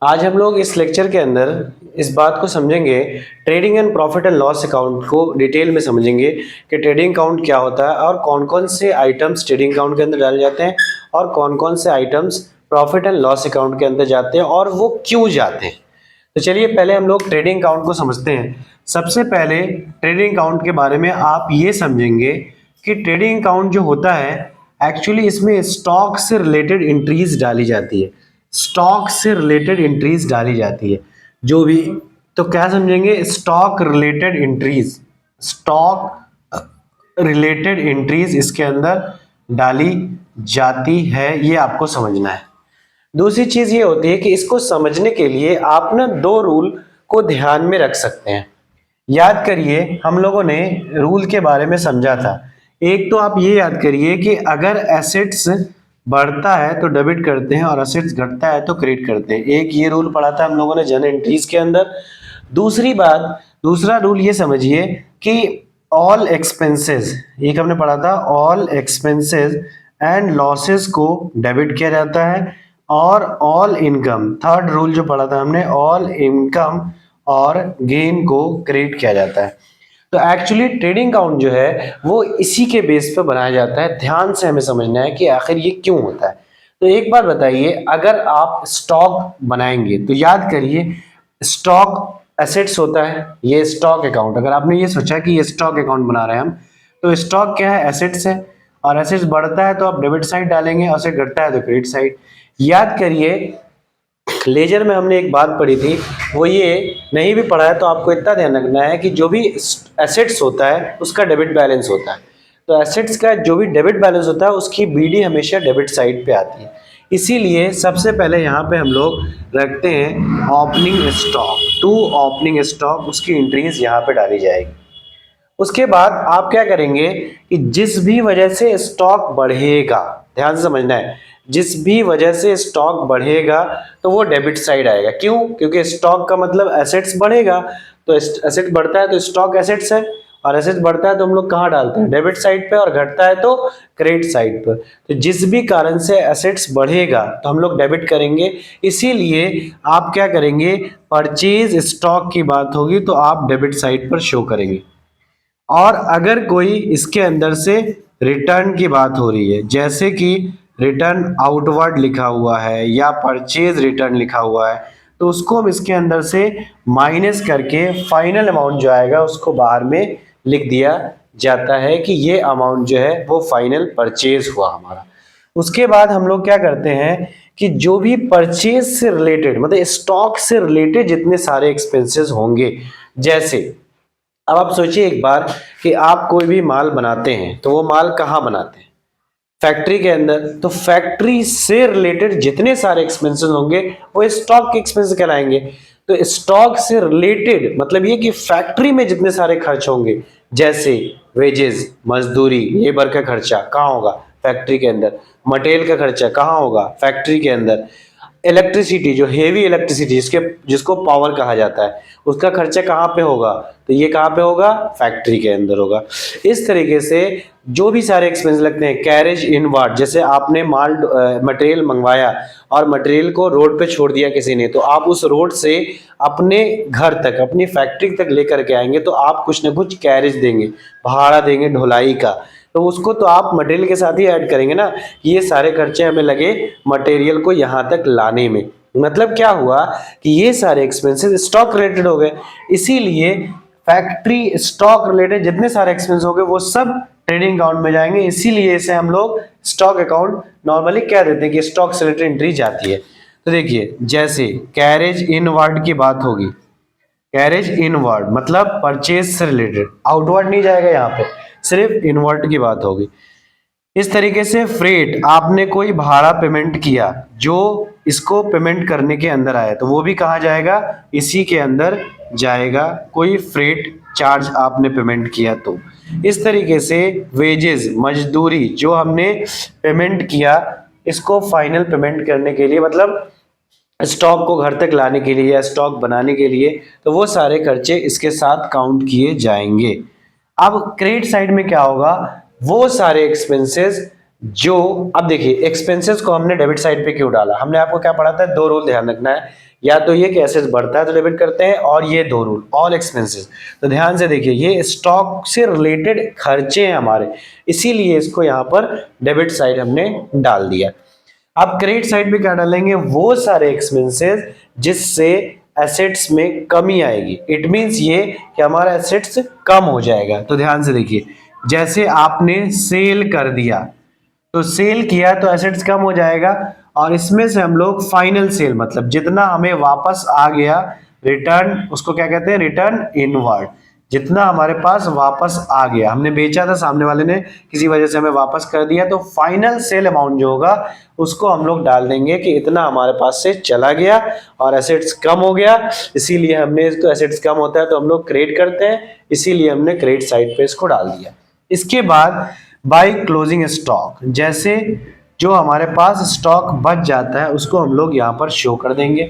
आज हम लोग इस लेक्चर के अंदर इस बात को समझेंगे, trading and profit and loss account को डिटेल में समझेंगे कि ट्रेडिंग अकाउंट क्या होता है और कौन कौन से आइटम्स ट्रेडिंग अकाउंट के अंदर डाले जाते हैं और कौन कौन से items profit and loss account के अंदर जाते हैं और वो क्यों जाते हैं। तो चलिए पहले हम लोग ट्रेडिंग अकाउंट को समझते हैं। सबसे पहले ट्रेडिंग अकाउंट के बारे में आप ये समझेंगे कि ट्रेडिंग अकाउंट जो होता है एक्चुअली इसमें स्टॉक से रिलेटेड एंट्रीज डाली जाती है। स्टॉक से रिलेटेड एंट्रीज डाली जाती है जो भी, तो क्या समझेंगे, stock related entries, stock related entries इसके अंदर डाली जाती है, ये आपको समझना है। दूसरी चीज ये होती है कि इसको समझने के लिए आप ना दो रूल को ध्यान में रख सकते हैं। याद करिए हम लोगों ने रूल के बारे में समझा था। एक तो आप ये याद करिए कि अगर एसेट्स बढ़ता है तो डेबिट करते हैं और एसेट्स घटता है तो क्रेडिट करते हैं। एक ये रूल पढ़ा था हम लोगों ने जर्नल एंट्रीज के अंदर। दूसरी बात, दूसरा रूल ये समझिए कि ऑल एक्सपेंसेस, एक हमने पढ़ा था, ऑल एक्सपेंसेस एंड लॉसेस को डेबिट किया जाता है और ऑल इनकम, थर्ड रूल जो पढ़ा था हमने, ऑल इनकम और गेन को क्रेडिट किया जाता है। तो एक्चुअली ट्रेडिंग अकाउंट जो है वो इसी के बेस पे बनाया जाता है। ध्यान से हमें समझना है कि आखिर ये क्यों होता है। तो एक बार बताइए, अगर आप स्टॉक बनाएंगे तो याद करिए स्टॉक एसेट्स होता है, ये स्टॉक अकाउंट। अगर आपने ये सोचा कि ये स्टॉक अकाउंट बना रहे हैं हम, तो स्टॉक क्या है, एसेट्स है, और एसेट्स बढ़ता है तो आप डेबिट साइड डालेंगे और एसेट घटता है तो क्रेडिट साइड। याद करिए लेजर में हमने एक बात पढ़ी थी, वो ये नहीं भी पढ़ा है तो आपको इतना ध्यान रखना है कि जो भी एसेट्स होता है उसका डेबिट बैलेंस होता है। तो एसेट्स का जो भी डेबिट बैलेंस होता है उसकी बीडी हमेशा डेबिट साइड पे आती है। इसीलिए सबसे पहले यहाँ पे हम लोग रखते हैं opening stock, to opening stock, उसकी एंट्रीज यहाँ पे डाली जाएगी। उसके बाद आप क्या करेंगे कि जिस भी वजह से स्टॉक बढ़ेगा, ध्यान से समझना है, जिस भी वजह से स्टॉक बढ़ेगा तो वो डेबिट साइड आएगा। क्यों? क्योंकि स्टॉक का मतलब एसेट्स बढ़ेगा, तो एसेट बढ़ता है तो स्टॉक एसेट्स है, और एसेट्स बढ़ता है तो हम लोग कहाँ डालते हैं, डेबिट साइड पे, और घटता है तो क्रेडिट साइड पे। तो जिस भी कारण से एसेट्स बढ़ेगा तो हम लोग डेबिट करेंगे। इसीलिए आप क्या करेंगे, परचेज स्टॉक की बात होगी तो आप डेबिट साइड पर शो करेंगे। और अगर कोई इसके अंदर से रिटर्न की बात हो रही है, जैसे कि रिटर्न आउटवर्ड लिखा हुआ है या परचेज रिटर्न लिखा हुआ है, तो उसको हम इसके अंदर से माइनस करके फाइनल अमाउंट जो आएगा उसको बाहर में लिख दिया जाता है कि ये अमाउंट जो है वो फाइनल परचेज हुआ हमारा। उसके बाद हम लोग क्या करते हैं कि जो भी परचेज से रिलेटेड, मतलब स्टॉक से रिलेटेड जितने सारे एक्सपेंसेस होंगे, जैसे अब आप सोचिए एक बार कि आप कोई भी माल बनाते हैं तो वो माल कहाँ बनाते हैं, फैक्ट्री के अंदर। तो फैक्ट्री से रिलेटेड जितने सारे एक्सपेंसेस होंगे वो स्टॉक के एक्सपेंस कहलाएंगे। तो स्टॉक से रिलेटेड मतलब ये कि फैक्ट्री में जितने सारे खर्च होंगे, जैसे वेजेस, मजदूरी, लेबर का खर्चा कहाँ होगा, फैक्ट्री के अंदर। मटेरियल का खर्चा कहाँ होगा, फैक्ट्री के अंदर। इलेक्ट्रिसिटी, जो हेवी इलेक्ट्रिसिटी जिसको पावर कहा जाता है, उसका खर्चा कहाँ पे होगा, तो ये कहाँ पे होगा, फैक्ट्री के अंदर होगा। इस तरीके से जो भी सारे एक्सपेंस लगते हैं, कैरेज इनवर्ड, जैसे आपने माल मटेरियल मंगवाया और मटेरियल को रोड पे छोड़ दिया किसी ने, तो आप उस रोड से अपने घर तक, अपनी फैक्ट्री तक लेकर के आएंगे तो आप कुछ ना कुछ कैरेज देंगे, भाड़ा देंगे ढुलाई का, तो उसको तो आप मटेरियल के साथ ही ऐड करेंगे ना। ये सारे खर्चे हमें लगे मटेरियल को यहाँ तक लाने में। मतलब क्या हुआ कि ये सारे एक्सपेंसेस स्टॉक रिलेटेड हो गए। इसीलिए फैक्ट्री स्टॉक रिलेटेड जितने सारे एक्सपेंस हो गए वो सब ट्रेडिंग अकाउंट में जाएंगे। इसीलिए इसे हम लोग स्टॉक अकाउंट नॉर्मली कह देते हैं कि स्टॉक से रिलेटेड एंट्री जाती है। तो देखिए जैसे कैरेज इनवर्ड की बात होगी, कैरेज इनवर्ड मतलब परचेज से रिलेटेड, आउटवर्ड नहीं जाएगा, यहाँ पे सिर्फ इनवर्ड की बात होगी। इस तरीके से फ्रेट, आपने कोई भाड़ा पेमेंट किया जो इसको पेमेंट करने के अंदर आया तो वो भी कहाँ जाएगा, इसी के अंदर जाएगा। कोई फ्रेट चार्ज आपने पेमेंट किया तो इस तरीके से वेजेस, मजदूरी जो हमने पेमेंट किया, इसको फाइनल पेमेंट करने के लिए, मतलब स्टॉक को घर तक लाने के लिए या स्टॉक बनाने के लिए, तो वो सारे खर्चे इसके साथ काउंट किए जाएंगे। अब क्रेडिट साइड में क्या होगा, वो सारे एक्सपेंसेस जो अब देखिए एक्सपेंसेस को हमने डेबिट साइड पे क्यों डाला, हमने आपको क्या पढ़ा था, दो रूल ध्यान रखना है, या तो ये कि एसेट्स बढ़ता है तो डेबिट करते हैं, और ये दो रूल ऑल एक्सपेंसेस। तो ध्यान से देखिए ये स्टॉक से रिलेटेड खर्चे हैं हमारे, इसीलिए इसको यहाँ पर डेबिट साइड हमने डाल दिया। अब क्रेडिट साइड पे क्या डालेंगे, वो सारे एक्सपेंसेस जिससे एसेट्स में कमी आएगी, इट मींस ये कि हमारा एसेट्स कम हो जाएगा। तो ध्यान से देखिए, जैसे आपने सेल कर दिया, तो सेल किया तो एसेट्स कम हो जाएगा, और इसमें से हम लोग फाइनल सेल मतलब जितना हमें वापस आ गया रिटर्न, उसको क्या कहते हैं, रिटर्न इनवर्ड, जितना हमारे पास वापस आ गया, हमने बेचा था, सामने वाले ने किसी वजह से हमें वापस कर दिया, तो फाइनल सेल अमाउंट जो होगा उसको हम लोग डाल देंगे कि इतना हमारे पास से चला गया और एसेट्स कम हो गया, इसीलिए हमने इसको, एसेट्स कम होता है तो हम लोग क्रेडिट करते हैं, इसीलिए हमने क्रेडिट साइड पे इसको डाल दिया। इसके बाद बाय क्लोजिंग स्टॉक, जैसे जो हमारे पास स्टॉक बच जाता है उसको हम लोग यहाँ पर शो कर देंगे।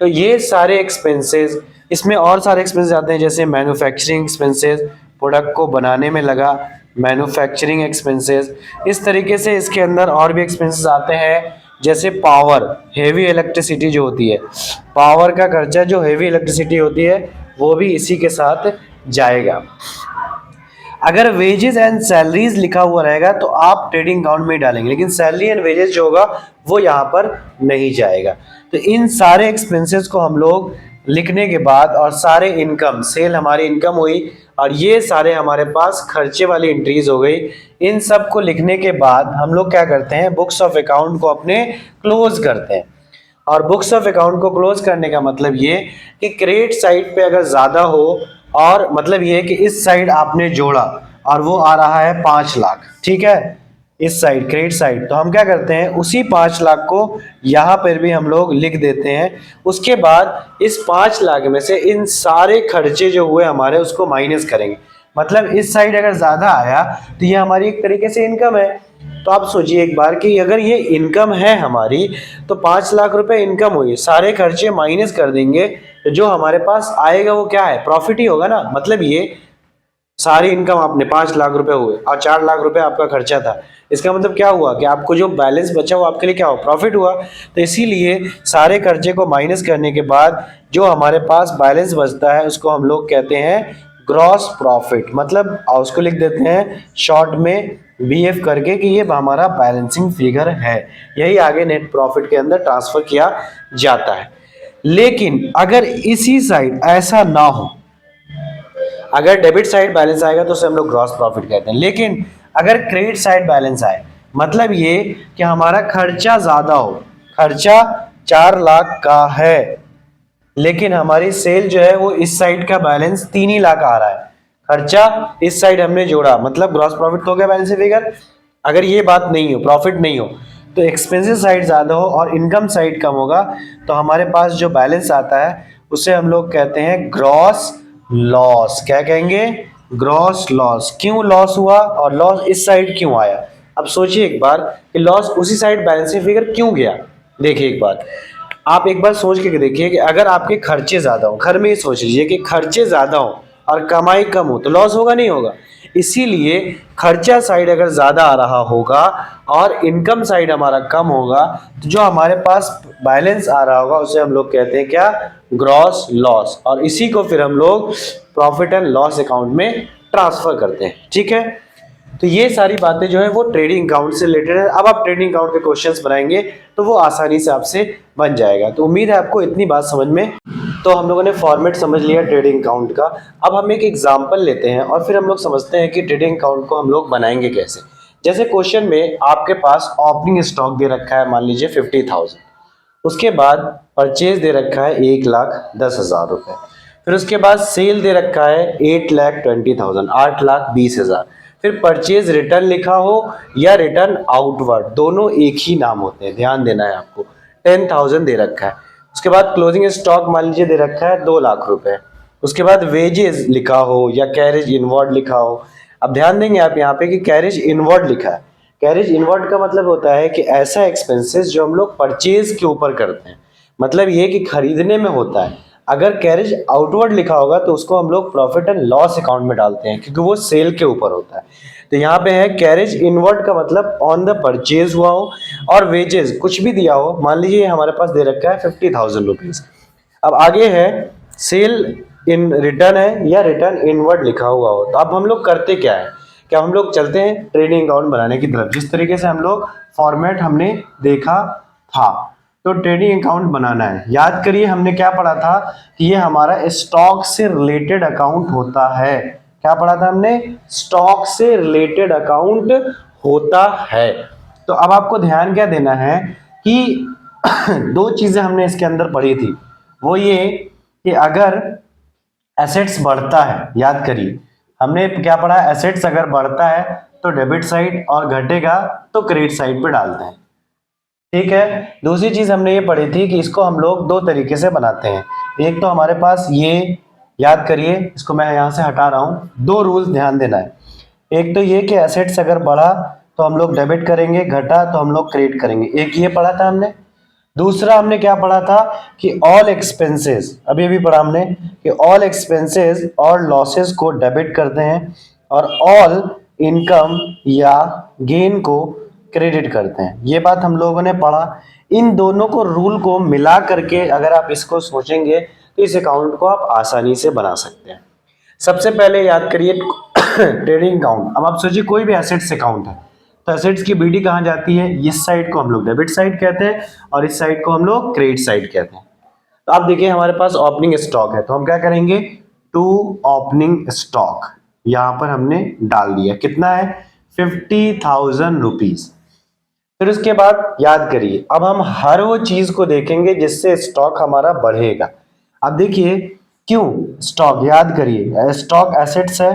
तो ये सारे एक्सपेंसेस, इसमें और सारे एक्सपेंसेस आते हैं, जैसे मैन्युफैक्चरिंग एक्सपेंसेस, प्रोडक्ट को बनाने में लगा मैन्युफैक्चरिंग एक्सपेंसेस, इस तरीके से इसके अंदर और भी एक्सपेंसेस आते हैं, जैसे पावर, हेवी इलेक्ट्रिसिटी जो होती है, पावर का खर्चा जो हेवी इलेक्ट्रिसिटी होती है वो भी इसी के साथ जाएगा। अगर वेजेस एंड सैलरीज लिखा हुआ रहेगा तो आप ट्रेडिंग अकाउंट में डालेंगे, लेकिन सैलरी एंड वेजेस जो होगा वो यहाँ पर नहीं जाएगा। तो इन सारे एक्सपेंसेस को हम लोग लिखने के बाद, और सारे इनकम, सेल हमारी इनकम हुई और ये सारे हमारे पास खर्चे वाली एंट्रीज हो गई, इन सब को लिखने के बाद हम लोग क्या करते हैं, बुक्स ऑफ अकाउंट को अपने क्लोज करते हैं। और बुक्स ऑफ अकाउंट को क्लोज करने का मतलब ये कि क्रेडिट साइड पे अगर ज्यादा हो, और मतलब ये कि इस साइड आपने जोड़ा और वो आ रहा है 5 लाख, ठीक है, इस साइड क्रेडिट साइड, तो हम क्या करते हैं उसी 5 लाख को यहाँ पर भी हम लोग लिख देते हैं। उसके बाद इस 5 लाख में से इन सारे खर्चे जो हुए हमारे उसको माइनस करेंगे, मतलब इस साइड अगर ज्यादा आया तो ये हमारी एक तरीके से इनकम है। तो आप सोचिए एक बार कि अगर ये इनकम है हमारी, तो 5 लाख रुपए इनकम हुई, सारे खर्चे माइनस कर देंगे, तो जो हमारे पास आएगा वो क्या है, प्रॉफिट ही होगा ना। मतलब ये सारी इनकम आपने 5 लाख रुपए हुए और 4 लाख रुपए आपका खर्चा था, इसका मतलब क्या हुआ कि आपको जो बैलेंस बचा वो आपके लिए क्या हुआ, प्रॉफिट हुआ। तो इसीलिए सारे खर्चे को माइनस करने के बाद जो हमारे पास बैलेंस बचता है उसको हम लोग कहते हैं ग्रॉस प्रॉफिट, मतलब उसको लिख देते हैं शॉर्ट में बीएफ करके कि ये हमारा बैलेंसिंग फिगर है, यही आगे नेट प्रॉफिट के अंदर ट्रांसफर किया जाता है। लेकिन अगर इसी साइड ऐसा ना हो, अगर डेबिट साइड बैलेंस आएगा तो उसे हम लोग ग्रॉस प्रॉफिट कहते हैं, लेकिन अगर क्रेडिट साइड बैलेंस आए, मतलब ये कि हमारा खर्चा ज्यादा हो, खर्चा 4 लाख का है लेकिन हमारी सेल जो है वो इस साइड का बैलेंस 3 ही लाख आ रहा है, खर्चा इस साइड हमने जोड़ा, मतलब ग्रॉस प्रॉफिट तो हो गया बैलेंस फिगर। अगर ये बात नहीं हो, प्रॉफिट नहीं हो, तो एक्सपेंसिव साइड ज्यादा हो और इनकम साइड कम होगा, तो हमारे पास जो बैलेंस आता है उसे हम लोग कहते हैं ग्रॉस लॉस। क्या कहेंगे, ग्रॉस लॉस। क्यों लॉस हुआ और लॉस इस साइड क्यों आया, अब सोचिए एक बार कि लॉस उसी साइड बैलेंसिंग फिगर क्यों गया। देखिए एक बार, आप एक बार सोच के देखिए कि अगर आपके खर्चे ज्यादा हो, घर में ही सोच लीजिए कि खर्चे ज्यादा हो और कमाई कम हो, तो लॉस होगा नहीं होगा। इसीलिए खर्चा साइड अगर ज्यादा आ रहा होगा और इनकम साइड हमारा कम होगा, तो जो हमारे पास बैलेंस आ रहा होगा उसे हम लोग कहते हैं क्या, ग्रॉस लॉस, और इसी को फिर हम लोग प्रॉफिट एंड लॉस अकाउंट में ट्रांसफर करते हैं। ठीक है, तो ये सारी बातें जो है वो ट्रेडिंग अकाउंट से रिलेटेड है। अब आप ट्रेडिंग अकाउंट के क्वेश्चंस बनाएंगे तो वो आसानी से आपसे बन जाएगा। तो उम्मीद है आपको इतनी बात समझ में। तो हम लोगों ने फॉर्मेट समझ लिया ट्रेडिंग अकाउंट का। अब हम एक एग्जांपल लेते हैं और फिर हम लोग समझते हैं कि ट्रेडिंग अकाउंट को हम लोग बनाएंगे कैसे। जैसे क्वेश्चन में आपके पास ओपनिंग स्टॉक दे रखा है, मान लीजिए 50,000, उसके बाद परचेज दे रखा है 1,10,000 रुपए, फिर उसके बाद सेल दे रखा है 8,20,000, 8,20,000, फिर परचेज रिटर्न लिखा हो या रिटर्न आउटवर्ड, दोनों एक ही नाम होते हैं, ध्यान देना है आपको। 10,000 दे रखा है। उसके बाद क्लोजिंग स्टॉक मान लीजिए दे रखा है 2 लाख रुपए। उसके बाद वेजेस लिखा हो या कैरेज इनवर्ड लिखा हो। अब ध्यान देंगे आप यहाँ पे कि कैरेज इनवर्ड लिखा है। कैरेज इनवर्ड का मतलब होता है कि ऐसा एक्सपेंसेस जो हम लोग परचेज के ऊपर करते हैं, मतलब ये कि खरीदने में होता है। अगर कैरेज आउटवर्ड लिखा होगा तो उसको हम लोग प्रॉफिट एंड लॉस अकाउंट में डालते हैं क्योंकि वो सेल के ऊपर होता है। तो यहाँ पे है कैरेज इनवर्ड का मतलब ऑन द परचेज हुआ हो, और वेजेस कुछ भी दिया हो, मान लीजिए हमारे पास दे रखा है 50,000 रुपीज। अब आगे है सेल इन रिटर्न है या रिटर्न इनवर्ड लिखा हुआ हो, तो अब हम लोग करते क्या है, क्या हम लोग चलते हैं ट्रेडिंग अकाउंट बनाने की तरफ, जिस तरीके से हम लोग फॉर्मेट हमने देखा था। तो ट्रेडिंग अकाउंट बनाना है, याद करिए हमने क्या पढ़ा था कि ये हमारा स्टॉक से रिलेटेड अकाउंट होता है। क्या पढ़ा था हमने, स्टॉक से रिलेटेड अकाउंट होता है। तो अब आपको ध्यान क्या देना है कि दो चीजें हमने इसके अंदर पढ़ी थी, वो ये कि अगर एसेट्स बढ़ता है, याद करिए हमने क्या पढ़ा, एसेट्स अगर बढ़ता है तो डेबिट साइड और घटेगा तो क्रेडिट साइड पे डालते हैं। ठीक है, दूसरी चीज हमने ये पढ़ी थी कि इसको हम लोग दो तरीके से बनाते हैं। एक तो हमारे पास ये, याद करिए इसको मैं यहां से हटा रहा हूं, दो रूल्स ध्यान देना है। एक तो ये कि एसेट्स अगर बढ़ा तो हम लोग डेबिट करेंगे, घटा तो हम लोग क्रेडिट करेंगे, एक ये पढ़ा था हमने। दूसरा हमने क्या पढ़ा था कि ऑल एक्सपेंसेस, अभी भी पढ़ा हमने कि ऑल एक्सपेंसेस और लॉसेस को डेबिट करते हैं और ऑल इनकम या गेन को क्रेडिट करते हैं। ये बात हम लोगों ने पढ़ा। इन दोनों को रूल को मिला करके अगर आप इसको सोचेंगे तो इस अकाउंट को आप आसानी से बना सकते हैं। सबसे पहले याद करिए ट्रेडिंग अकाउंट। अब आप सोचिए कोई भी एसेट्स अकाउंट है, तो एसेट्स की बीडी कहाँ जाती है, इस साइड को हम लोग डेबिट साइड कहते हैं और इस साइड को हम लोग क्रेडिट साइड कहते हैं। तो आप देखिए हमारे पास ओपनिंग स्टॉक है, तो हम क्या करेंगे, टू ओपनिंग स्टॉक यहां पर हमने डाल दिया, कितना है 50,000 रुपीज। फिर उसके बाद याद करिए अब हम हर वो चीज को देखेंगे जिससे स्टॉक हमारा बढ़ेगा। अब देखिए क्यों स्टॉक, याद करिए स्टॉक एसेट्स है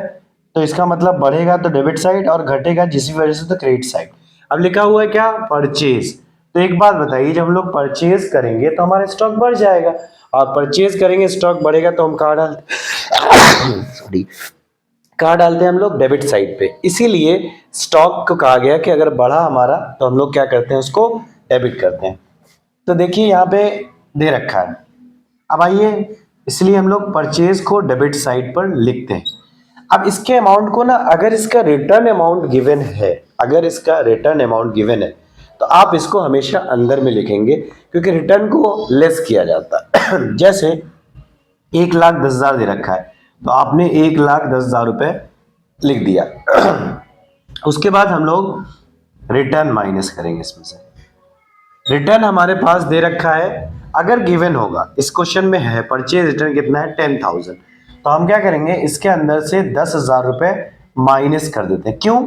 तो इसका मतलब बढ़ेगा तो डेबिट साइड और घटेगा जिस वजह से तो क्रेडिट साइड। अब लिखा हुआ है क्या, परचेज। तो एक बात बताइए, जब हम लोग परचेज करेंगे तो हमारा स्टॉक बढ़ जाएगा, और परचेज करेंगे स्टॉक बढ़ेगा तो हम कहाँ डालते सॉरी कहाँ डालते हैं हम लोग, डेबिट साइड पे। इसीलिए स्टॉक को कहा गया कि अगर बढ़ा हमारा तो हम लोग क्या करते हैं, उसको डेबिट करते हैं। तो देखिए यहाँ पे दे रखा है, अब आइए इसलिए हम लोग परचेज को डेबिट साइड पर लिखते हैं। अब इसके अमाउंट को ना, अगर इसका रिटर्न अमाउंट गिवन है, अगर इसका रिटर्न अमाउंट गिवन है तो आप इसको हमेशा अंदर में लिखेंगे क्योंकि रिटर्न को लेस किया जाता है। जैसे 1,10,000 दे रखा है तो आपने 1,10,000 रुपए लिख दिया। उसके बाद हम लोग रिटर्न माइनस करेंगे इसमें से। रिटर्न हमारे पास दे रखा है, अगर गिवन होगा, इस क्वेश्चन में है परचेज रिटर्न कितना है 10,000, तो हम क्या करेंगे इसके अंदर से 10,000 रुपए माइनस कर देते हैं। क्यों,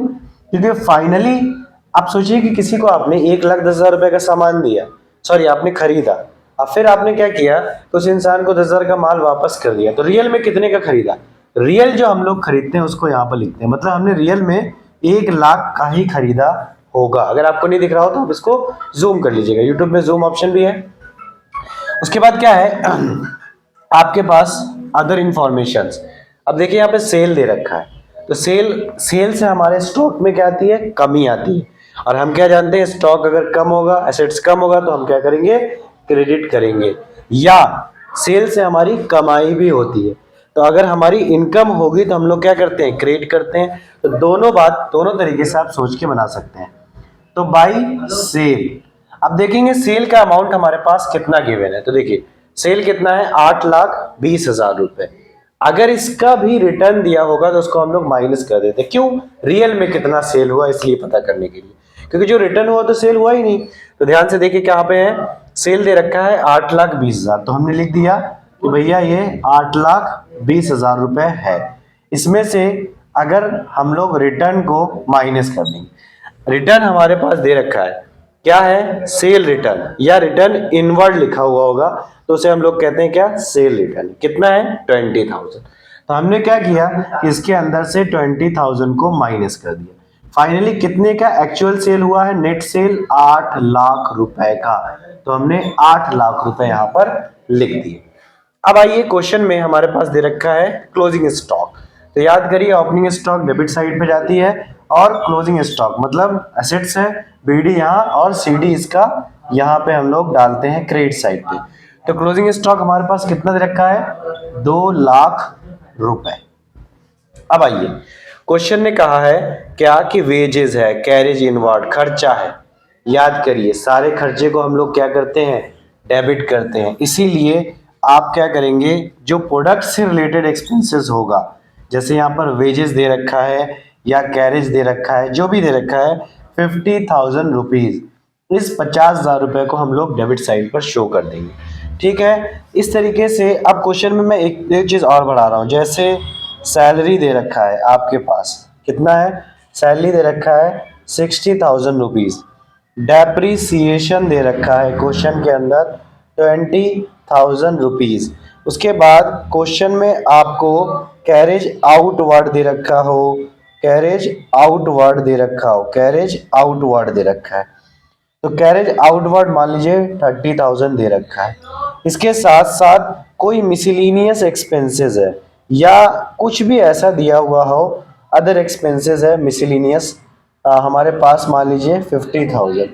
क्योंकि फाइनली आप सोचिए कि किसी को आपने 1,10,000 रुपए का सामान दिया, सॉरी आपने खरीदा, अब फिर आपने क्या किया, तो उस इंसान को 10,000 का माल वापस कर दिया, तो रियल में कितने का खरीदा, रियल जो हम लोग खरीदते हैं उसको यहाँ पर लिखते हैं, मतलब हमने रियल में 1,00,000 का ही खरीदा होगा। अगर आपको नहीं दिख रहा हो तो आप इसको जूम कर लीजिएगा, यूट्यूब में जूम ऑप्शन भी है। उसके बाद क्या है आपके पास अदर इंफॉर्मेशन। अब देखिए यहाँ पे सेल दे रखा है, तो सेल से हमारे स्टॉक में क्या आती है, कमी आती है, और हम क्या जानते हैं स्टॉक अगर कम होगा, एसेट्स कम होगा तो हम क्या करेंगे, क्रेडिट करेंगे। या सेल से हमारी कमाई भी होती है, तो अगर हमारी इनकम होगी तो हम लोग क्या करते हैं, क्रेडिट करते हैं। तो दोनों तरीके से आप सोच के बना सकते हैं। तो बाई सेल, अब देखेंगे सेल का अमाउंट हमारे पास कितना गिवन है, तो देखिए सेल कितना है 8,20,000 रुपए। अगर इसका भी रिटर्न दिया होगा तो उसको हम लोग माइनस कर देते हैं। क्यों, रियल में कितना सेल हुआ इसलिए पता करने के लिए, क्योंकि जो रिटर्न हुआ तो सेल हुआ ही नहीं। तो ध्यान से देखिए क्या पे है, सेल दे रखा है 8,20,000, तो हमने लिख दिया कि भैया ये 8,20,000 रुपए है। इसमें से अगर हम लोग रिटर्न को माइनस कर देंगे, रिटर्न हमारे पास दे रखा है क्या है, सेल रिटर्न या रिटर्न इनवर्ड लिखा हुआ होगा, तो उसे हम लोग कहते हैं क्या, सेल रिटर्न। कितना है 20,000। तो हमने क्या किया, इसके अंदर से 20,000 को माइनस कर दिया। फाइनली कितने का एक्चुअल सेल हुआ है, नेट सेल 8 लाख रुपए का, तो हमने 8 लाख रुपए यहां पर लिख दिए। अब आइए क्वेश्चन में हमारे पास दे रखा है क्लोजिंग स्टॉक। तो याद करिए ओपनिंग स्टॉक डेबिट साइड पे जाती है और क्लोजिंग स्टॉक मतलब एसेट्स है, बीडी यहाँ और सीडी इसका यहाँ पे हम लोग डालते हैं क्रेडिट साइड पे। तो क्लोजिंग स्टॉक हमारे पास कितना दे रखा है, 2 लाख रुपए। अब आइए क्वेश्चन ने कहा है क्या कि वेजेस है, कैरेज इनवर्ड खर्चा है। याद करिए सारे खर्चे को हम लोग क्या करते हैं, डेबिट करते हैं। इसीलिए आप क्या करेंगे, जो प्रोडक्ट से रिलेटेड एक्सपेंसेस होगा, जैसे यहाँ पर वेजेस दे रखा है या कैरेज दे रखा है, जो भी दे रखा है 50,000 रुपीज, इस 50,000 रुपए को हम लोग डेबिट साइड पर शो कर देंगे। ठीक है, इस तरीके से अब क्वेश्चन में मैं एक चीज और बढ़ा रहा हूँ, जैसे सैलरी दे रखा है आपके पास, कितना है, सैलरी दे रखा है 60,000 रुपीज, डेप्रीसिएशन दे रखा है क्वेश्चन के अंदर 20,000 रुपीज। उसके बाद क्वेश्चन में आपको कैरेज आउटवर्ड दे रखा हो, कैरेज आउटवर्ड दे रखा हो, कैरेज आउटवर्ड दे रखा है, तो कैरेज आउटवर्ड मान लीजिए 30,000 दे रखा है। इसके साथ साथ कोई मिसलिनियस एक्सपेंसेस है या कुछ भी ऐसा दिया हुआ हो, अदर एक्सपेंसेस है मिसलिनियस हमारे पास, मान लीजिए 50,000।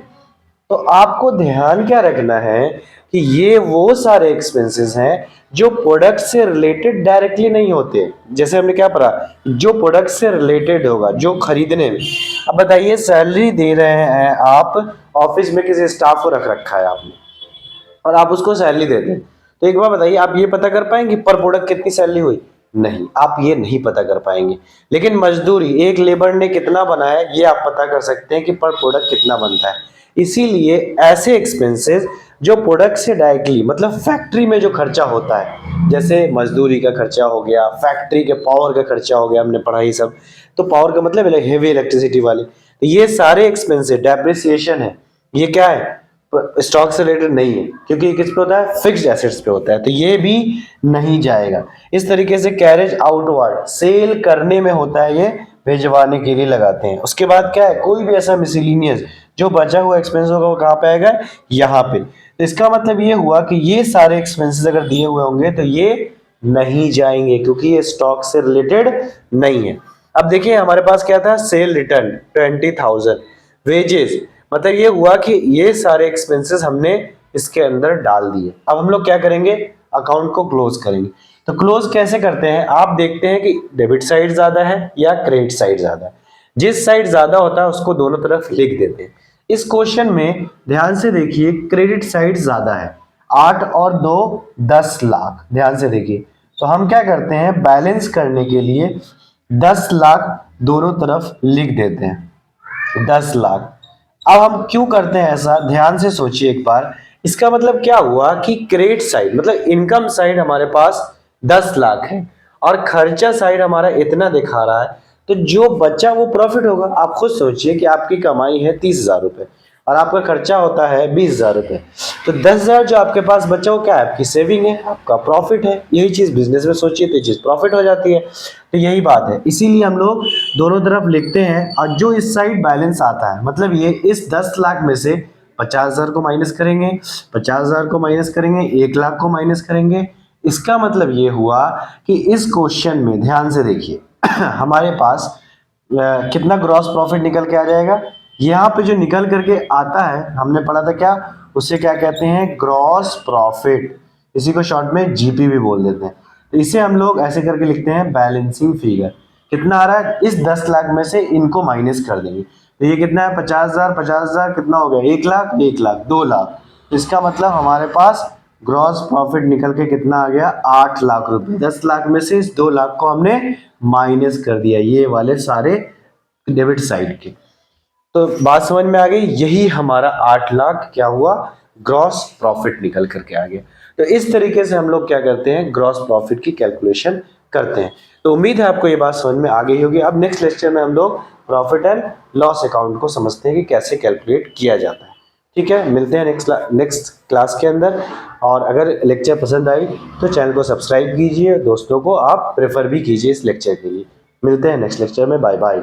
तो आपको ध्यान क्या रखना है कि ये वो सारे एक्सपेंसेस हैं जो प्रोडक्ट से रिलेटेड डायरेक्टली नहीं होते। जैसे हमने क्या पढ़ा, जो प्रोडक्ट से रिलेटेड होगा, जो खरीदने में। अब बताइए सैलरी दे रहे हैं आप, ऑफिस में किसी स्टाफ को रख रखा है आपने और आप उसको सैलरी देते हैं, तो एक बार बताइए आप ये पता कर पाएंगे पर प्रोडक्ट कितनी सैलरी हुई? नहीं, आप ये नहीं पता कर पाएंगे। लेकिन मजदूरी एक लेबर ने कितना बनाया ये आप पता कर सकते हैं कि पर प्रोडक्ट कितना बनता है। इसीलिए ऐसे एक्सपेंसेस जो प्रोडक्ट से डायरेक्टली, मतलब फैक्ट्री में जो खर्चा होता है, जैसे मजदूरी का खर्चा हो गया, फैक्ट्री के पावर का खर्चा हो गया, हमने पढ़ा ही सब, तो पावर का मतलब हेवी इलेक्ट्रिसिटी वाले, तो ये सारे एक्सपेंसेस, डेप्रिसिएशन है, ये क्या है, स्टॉक से रिलेटेड नहीं है, क्योंकि ये किस पे होता है, फिक्स्ड एसेट्स पे होता है, तो ये भी नहीं जाएगा। इस तरीके से कैरेज आउटवर्ड सेल करने में होता है, ये भिजवाने के लिए लगाते हैं। उसके बाद क्या है, कोई भी ऐसा मिसलिनियस जो बचा हुआ एक्सपेंस होगा वो कहाँ पे आएगा, यहाँ पे। तो इसका मतलब ये हुआ कि ये सारे एक्सपेंसेस अगर दिए हुए होंगे तो ये नहीं जाएंगे, क्योंकि ये स्टॉक से रिलेटेड नहीं है। अब देखिए हमारे पास क्या था, सेल रिटर्न 20,000, वेजेस, मतलब ये हुआ कि ये सारे एक्सपेंसेस हमने इसके अंदर डाल दिए। अब हम लोग क्या करेंगे, अकाउंट को क्लोज करेंगे। तो क्लोज कैसे करते हैं, आप देखते हैं कि डेबिट साइड ज्यादा है या क्रेडिट साइड ज्यादा है। जिस साइड ज्यादा होता है उसको दोनों तरफ लिख देते हैं। इस क्वेश्चन में ध्यान से देखिए, क्रेडिट साइड ज्यादा है, 8 और 2 10 लाख। ध्यान से देखिए, तो हम क्या करते हैं, बैलेंस करने के लिए 10 लाख दोनों तरफ लिख देते हैं, 10 लाख। अब हम क्यों करते हैं ऐसा, ध्यान से सोचिए एक बार। इसका मतलब क्या हुआ कि क्रेडिट साइड मतलब इनकम साइड हमारे पास 10 लाख है और खर्चा साइड हमारा इतना दिखा रहा है, तो जो बचा वो प्रॉफिट होगा। आप खुद सोचिए कि आपकी कमाई है 30,000 रुपए और आपका खर्चा होता है 20,000 रुपए, तो 10,000 जो आपके पास बचा वो क्या है, आपकी सेविंग है, आपका प्रॉफिट है। यही चीज बिजनेस में सोचिए तो ये चीज प्रॉफिट हो जाती है। तो यही बात है, इसीलिए हम लोग दोनों तरफ लिखते हैं। और जो इस साइड बैलेंस आता है, मतलब ये इस 10 लाख में से 50,000 को माइनस करेंगे, 50,000 को माइनस करेंगे, 1 लाख को माइनस करेंगे। इसका मतलब ये हुआ कि इस क्वेश्चन में ध्यान से देखिए हमारे पास कितना ग्रॉस प्रॉफिट निकल के आ जाएगा। यहाँ पे जो निकल करके आता है, हमने पढ़ा था क्या, उसे क्या कहते हैं, ग्रॉस प्रॉफिट। इसी को शॉर्ट में जीपी भी बोल देते हैं। तो इसे हम लोग ऐसे करके लिखते हैं, बैलेंसिंग फिगर। कितना आ रहा है, इस 10 लाख में से इनको माइनस कर देंगे, तो ये कितना है, 50,000, 50,000 कितना हो गया, 1 लाख, 1 लाख, 2 लाख। इसका मतलब हमारे पास ग्रॉस प्रॉफिट निकल के कितना आ गया, 8 लाख रुपए। 10 लाख में से इस 2 लाख को हमने माइनस कर दिया, ये वाले सारे डेबिट साइड के। तो बात समझ में आ गई, यही हमारा 8 लाख क्या हुआ, ग्रॉस प्रॉफिट निकल करके आ गया। तो इस तरीके से हम लोग क्या करते हैं, ग्रॉस प्रॉफिट की कैलकुलेशन करते हैं। तो उम्मीद है आपको ये बात समझ में आ गई होगी। अब नेक्स्ट लेक्चर में हम लोग प्रॉफिट एंड लॉस अकाउंट को समझते हैं कि कैसे कैलकुलेट किया जाता है। ठीक है, मिलते हैं नेक्स्ट क्लास के अंदर। और अगर लेक्चर पसंद आई तो चैनल को सब्सक्राइब कीजिए, दोस्तों को आप प्रेफर भी कीजिए इस लेक्चर के लिए। मिलते हैं नेक्स्ट लेक्चर में, बाय बाय।